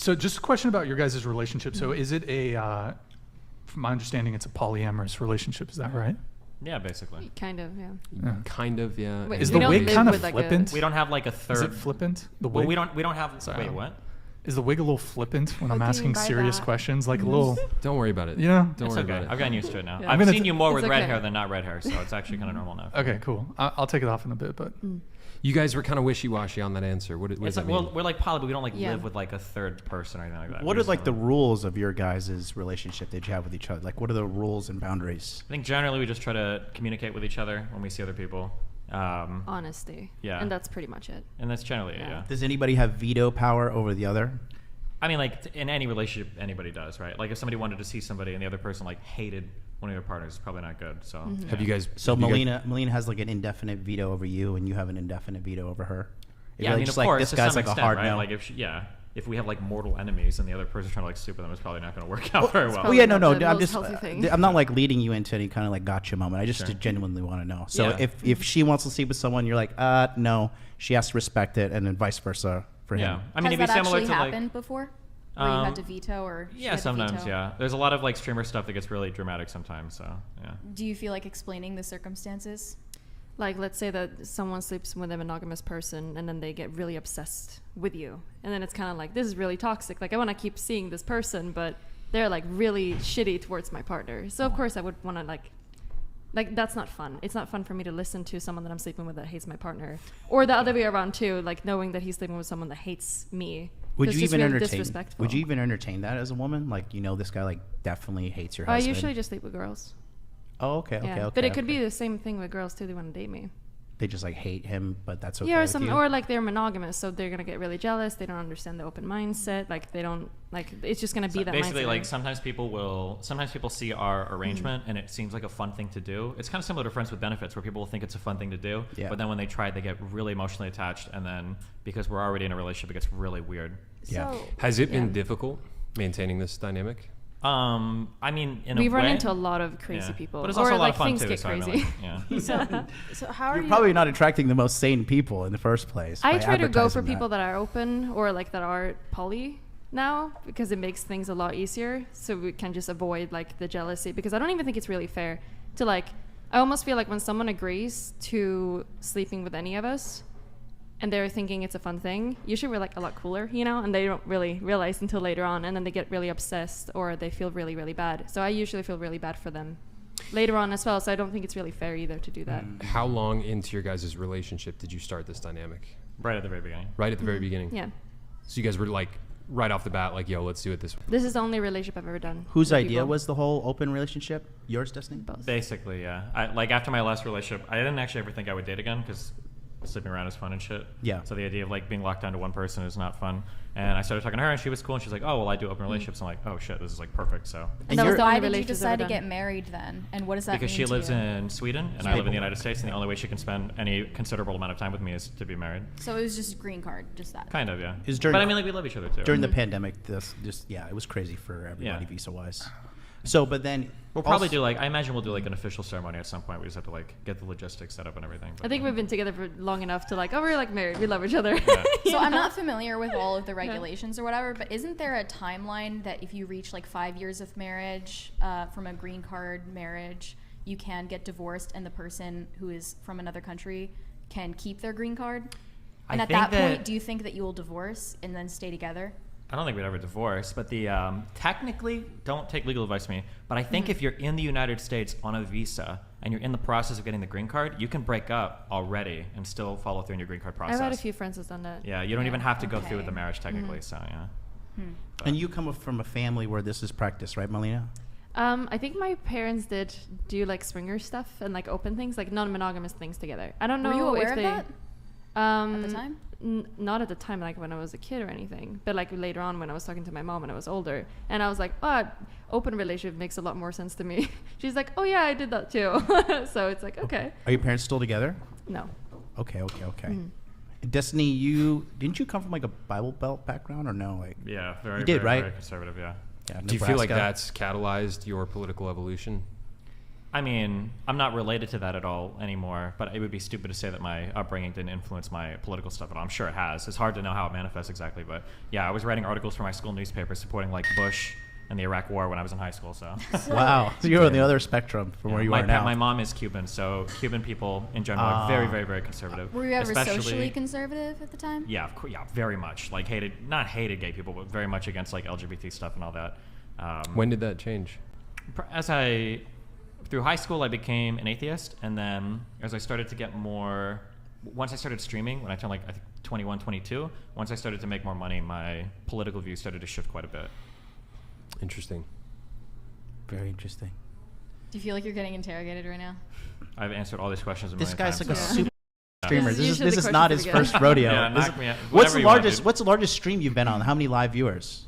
So just a question about your guys' relationship. So is it from my understanding, it's a polyamorous relationship. Is that right? Yeah, basically. Kind of, yeah. Kind of, yeah. Wait, Is we the don't wig live kind of with, like, flippant? We don't have like a third. Is it flippant? The Well, wig? we don't have. Sorry. Wait, what? Is the wig a little flippant when I'm What do you asking mean by serious that? questions? Like a little, Don't worry about it. you know? Don't It's worry okay. about I've it. gotten used to it now. Yeah. I've It's- seen you more with it's red okay. hair than not red hair, so it's actually kind of normal now. Okay, cool. I'll take it off in a bit, but You guys were kind of wishy-washy on that answer. What It's does like, that mean? well, we're like poly, but we don't like Yeah. live with like a third person or anything like that. What We are just like the live- rules of your guys' relationship that you have with each other? Like, what are the rules and boundaries? I think generally we just try to communicate with each other when we see other people. Honesty. Yeah. And that's pretty much it. And that's generally it, Yeah. yeah. Does anybody have veto power over the other? I mean, like in any relationship, anybody does, right? Like if somebody wanted to see somebody and the other person like hated one of their partners, it's probably not good. So Have you guys? So have you guys- Melina has like an indefinite veto over you, and you have an indefinite veto over her. You're Yeah, I like, mean, just of course, this to guy's some like extent, a hard right? no. Like if we have like mortal enemies and the other person's trying to like super them, it's probably not going to work out very well. Well, probably yeah, not no. the I'm most just, healthy thing. I'm not like leading you into any kind of like gotcha moment. I just Sure. genuinely want to know. So Yeah. if she wants to sleep with someone, you're like, no, she has to respect it, and then vice versa for Yeah, him. I mean, Has it'd be that similar actually to happened like. before? Where you had to veto or she Yeah, had to sometimes, veto? yeah. There's a lot of like streamer stuff that gets really dramatic sometimes, so yeah. Do you feel like explaining the circumstances? Like, let's say that someone sleeps with a monogamous person and then they get really obsessed with you. And then it's kind of like, this is really toxic. Like, I want to keep seeing this person, but they're like really shitty towards my partner. So, of course, I would want to like, that's not fun. It's not fun for me to listen to someone that I'm sleeping with that hates my partner. Or the other way around, too, like knowing that he's sleeping with someone that hates me. Would That's you just even really entertain? disrespectful. Would you even entertain that as a woman? Like, this guy like definitely hates your I husband. usually just sleep with girls. Oh, okay, okay, Yeah. okay. But it could okay. be the same thing with girls, too. They want to date me. They just like hate him, but that's okay. Yeah, or with some, you? or like they're monogamous, so they're gonna get really jealous. They don't understand the open mindset. Like they don't like. It's just gonna be So that basically, mindset. like sometimes people see our arrangement and it seems like a fun thing to do. It's kind of similar to Friends with Benefits, where people will think it's a fun thing to do, Yeah. but then when they try it, they get really emotionally attached, and then because we're already in a relationship, it gets really weird. Yeah. So, Has it been yeah. difficult maintaining this dynamic? I mean, in We've a run way, into a lot of crazy yeah. people, but it's or also a lot like of fun things too. get So I mean, crazy. like, yeah. So how are You're you? probably not attracting the most sane people in the first place. I by try to go for advertising people that are open or like that are poly now because it makes things a lot easier. So we can just avoid like the jealousy because I don't even think it's really fair to like. I almost feel like when someone agrees to sleeping with any of us, and they're thinking it's a fun thing, usually we're like a lot cooler, and they don't really realize until later on, and then they get really obsessed or they feel really, really bad. So I usually feel really bad for them later on as well, so I don't think it's really fair either to do that. How long into your guys' relationship did you start this dynamic? Right at the very beginning. Right at the very beginning? Yeah. So you guys were like, right off the bat, like, yo, let's do it this way. This is the only relationship I've ever done. Whose with idea people. was the whole open relationship? Yours, Destiny? Both. Basically, yeah. Like after my last relationship, I didn't actually ever think I would date again because sleeping around is fun and shit. Yeah. So the idea of like being locked down to one person is not fun. And I started talking to her, and she was cool. And she's like, "Oh, well, I do open relationships." I'm like, "Oh shit, this is like perfect." So And that was you're- the Why only did you relationship decide to I've ever get done. married then? And what does that because mean she to lives you? in Sweden and I live in the United States, and the only way she can spend any considerable amount of time with me is to be married. So it was just green card, just that. Kind of, yeah. Is during- but I mean, like we love each other too. During the pandemic, it was crazy for everybody Yeah. visa-wise. So, but then We'll probably also- do like I imagine we'll do like an official ceremony at some point. We just have to like get the logistics set up and everything. I think we've been together for long enough to like, oh, we're like married. We love each other. Yeah. So I'm not familiar with all of the regulations or whatever, but isn't there a timeline that if you reach like 5 years of marriage from a green card marriage, you can get divorced and the person who is from another country can keep their green card? And I at think that that- point, do you think that you will divorce and then stay together? I don't think we'd ever divorce, but the technically, don't take legal advice from me, but I think if you're in the United States on a visa and you're in the process of getting the green card, you can break up already and still follow through in your green card process. I've had a few friends that's done that. Yeah, you don't even have to go through with the Okay. marriage technically, so yeah. And you come from a family where this is practiced, right, Melina? I think my parents did do like swinger stuff and like open things, like non-monogamous things together. I don't know Were you aware if of they, that at the time? Not at the time, like when I was a kid or anything, but like later on when I was talking to my mom when I was older, and I was like, oh, open relationship makes a lot more sense to me. She's like, oh yeah, I did that too. So it's like, okay. Are your parents still together? No. Okay. Destiny, didn't you come from like a Bible Belt background or no? Like, Yeah, very, did, very, right? very conservative, yeah. yeah, Do you feel like Nebraska? that's catalyzed your political evolution? I mean, I'm not related to that at all anymore, but it would be stupid to say that my upbringing didn't influence my political stuff at all. I'm sure it has. It's hard to know how it manifests exactly, but yeah, I was writing articles for my school newspaper supporting like Bush and the Iraq War when I was in high school. So Wow. So you're on the other spectrum from where you are now. my mom is Cuban, so Cuban people in general are very, very, very conservative. Were you ever Especially- socially conservative at the time? Yeah, yeah, very much. Like not hated gay people, but very much against like LGBT stuff and all that. When did that change? Through high school, I became an atheist, and then as I started to get more, once I started streaming, when I turned like I think 21, 22, once I started to make more money, my political views started to shift quite a bit. Interesting. Very interesting. Do you feel like you're getting interrogated right now? I've answered all these questions a This million guy's times. like a so- super streamer. This is This usually is the not question his for the first rodeo. Yeah, This- knock me out. what's Whatever the you want, largest? dude. What's the largest stream you've been on? How many live viewers?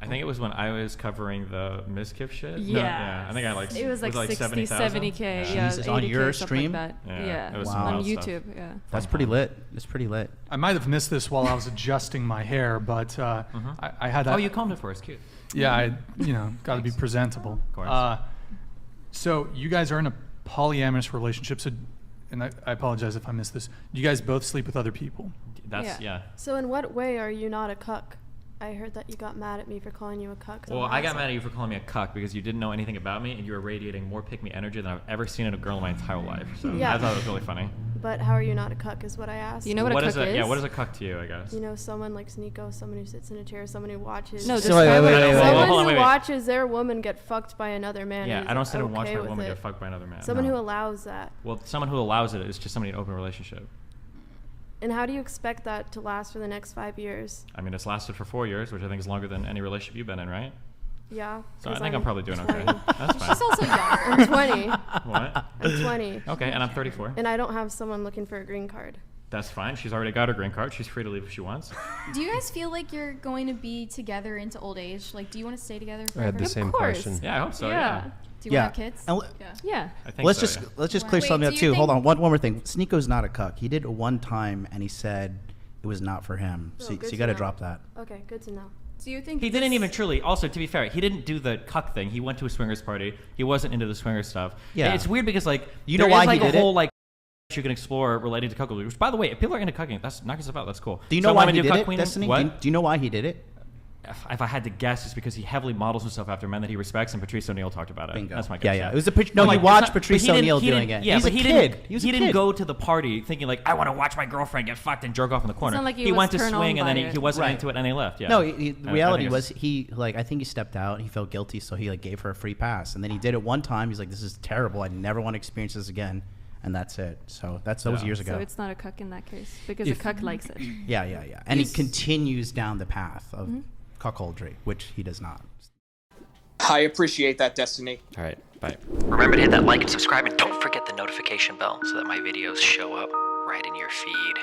I think it was when I was covering the Miskiff shit. Yeah. Yeah, I think I like It was like 60, 70,000. 70K. Yeah. Yeah, Jesus, on 80K, your stuff stream? Like that. Yeah, Yeah, it was some on wild stuff. YouTube. Yeah. That's pretty lit. It's pretty lit. I might have missed this while I was adjusting my hair, but I had that. Oh, you combed it for us, cute. Yeah, I got to be presentable. Of course. So you guys are in a polyamorous relationship. So, and I apologize if I missed this. You guys both sleep with other people. That's yeah. So in what way are you not a cuck? I heard that you got mad at me for calling you a cuck. Well, I got mad at you for calling me a cuck because you didn't know anything about me and you were radiating more pick-me energy than I've ever seen in a girl in my entire life. So Yeah. I thought it was really funny. But how are you not a cuck is what I asked. You know what a is cuck is? Yeah, what is a cuck to you, I guess? You know, someone like Sneeko, someone who sits in a chair, someone who watches. No, So describe wait, what wait, a wait, cuck wait, is. Hold on, Someone wait, who wait. watches their woman get fucked by another man. Yeah, is I don't sit and watch okay my with woman it. get fucked by another man. Someone no. who allows that. Well, someone who allows it is just somebody in an open relationship. And how do you expect that to last for the next 5 years? I mean, it's lasted for 4 years, which I think is longer than any relationship you've been in, right? Yeah. So I 'cause think I'm probably doing okay. 20. That's fine. She's also younger. I'm 20. What? I'm 20. Okay, and I'm 34. And I don't have someone looking for a green card. That's fine. She's already got her green card. She's free to leave if she wants. Do you guys feel like you're going to be together into old age? Like, do you want to stay together I had forever? the Of same course. question. Yeah, I hope so. Yeah. Yeah. Do you want to have kids? And Yeah. I think let's so, just yeah. let's just Wow. clear Wait, something do up you too. Hold think- on, one more thing. Sneeko's not a cuck. He did it one time, and he said it was not for him. Oh, So good you to got to know. drop that. Okay, good to know. Do you think He didn't this- even truly. Also, to be fair, he didn't do the cuck thing. He went to a swingers party. He wasn't into the swingers stuff. Yeah. It's weird because like You know there why is, like he a did whole it? like you can explore relating to cuckolding. Which, by the way, if people are into cucking, that's knocking stuff out. That's cool. Do you know So why when he we do did cuck it, queening- Destiny? What? Do you know why he did it? If I had to guess, it's because he heavily models himself after men that he respects, and Patrice O'Neal talked about it. Bingo. That's my guess. Yeah, yeah. It was a no. Like, You it's watched not- but Patrice he didn't- O'Neal he doing didn't- it. Yeah, He's but a he kid. didn't. He was a He didn't kid. go to the party thinking like, I want to watch my girlfriend get fucked and jerk off in the corner. not like he he was went to turned swing on and then by he it. wasn't Right. into it and he left. Yeah. No, I the think reality it's- was he like I think he stepped out. And he felt guilty, so he like gave her a free pass, and then he did it one time. He's like, "This is terrible. I never want to experience this again," and that's it. So that was Yeah. years ago. So it's not a cuck in that case because If- a cuck likes it. Yeah, yeah, yeah. And he continues down the path of cuckoldry, which he does not. I appreciate that, Destiny. All right. Bye. Remember to hit that like and subscribe, and don't forget the notification bell so that my videos show up right in your feed.